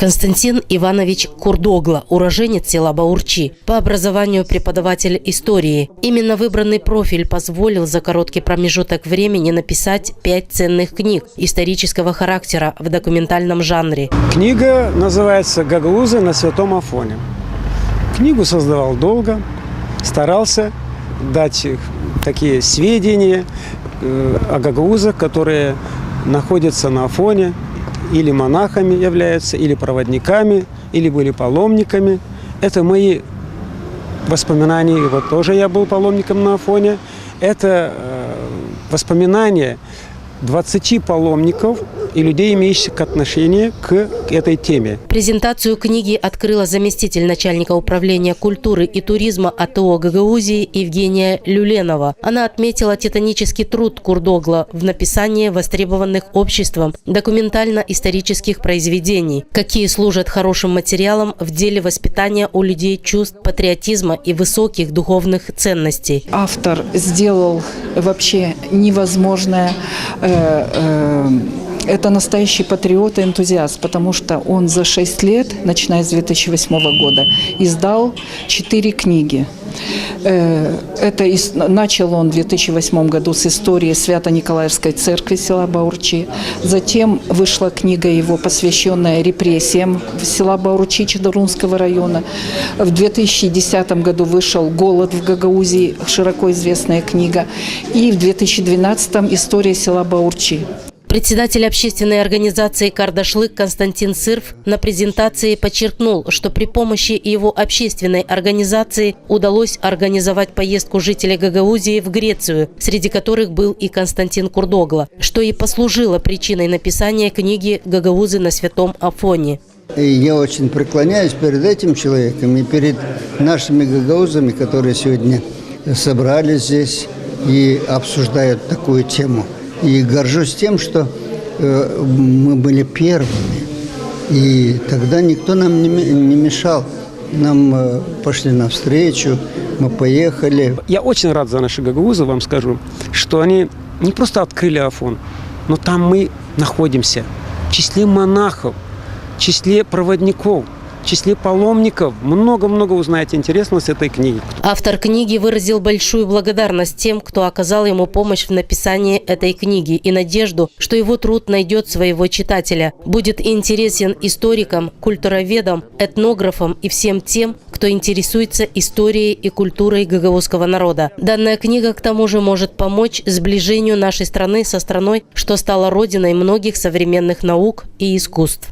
Константин Иванович Курдогла, уроженец села Баурчи, по образованию преподаватель истории. Именно выбранный профиль позволил за короткий промежуток времени написать 5 ценных книг исторического характера в документальном жанре. Книга называется «Гагаузы на Святом Афоне». Книгу создавал долго, старался дать такие сведения о гагаузах, которые находятся на Афоне, или монахами являются, или проводниками, или были паломниками. Это мои воспоминания. И вот тоже я был паломником на Афоне. Это воспоминания 20 паломников и людей, имеющих отношение к этой теме. Презентацию книги открыла заместитель начальника управления культуры и туризма АТО Гагаузии Евгения Люленова. Она отметила титанический труд Курдогла в написании востребованных обществом документально-исторических произведений, какие служат хорошим материалом в деле воспитания у людей чувств патриотизма и высоких духовных ценностей. Автор сделал вообще невозможное. Это настоящий патриот и энтузиаст, потому что он за 6 лет, начиная с 2008 года, издал 4 книги. Начал он в 2008 году с истории Свято-Николаевской церкви села Баурчи. Затем вышла книга его, посвященная репрессиям села Баурчи Чедорунского района. В 2010 году вышел «Голод в Гагаузии», широко известная книга. И в 2012 «История села Баурчи». Председатель общественной организации «Кардашлык» Константин Сырф на презентации подчеркнул, что при помощи его общественной организации удалось организовать поездку жителей Гагаузии в Грецию, среди которых был и Константин Курдогла, что и послужило причиной написания книги «Гагаузы на Святом Афоне». Я очень преклоняюсь перед этим человеком и перед нашими гагаузами, которые сегодня собрались здесь и обсуждают такую тему. И горжусь тем, что мы были первыми. И тогда никто нам не мешал. Нам пошли навстречу, мы поехали. Я очень рад за наши гагаузы, вам скажу, что они не просто открыли Афон, но там мы находимся в числе монахов, в числе проводников, в числе паломников. Много-много узнаете интересного с этой книги. Автор книги выразил большую благодарность тем, кто оказал ему помощь в написании этой книги, и надежду, что его труд найдет своего читателя, будет интересен историкам, культуроведам, этнографам и всем тем, кто интересуется историей и культурой гагаузского народа. Данная книга, к тому же, может помочь сближению нашей страны со страной, что стала родиной многих современных наук и искусств.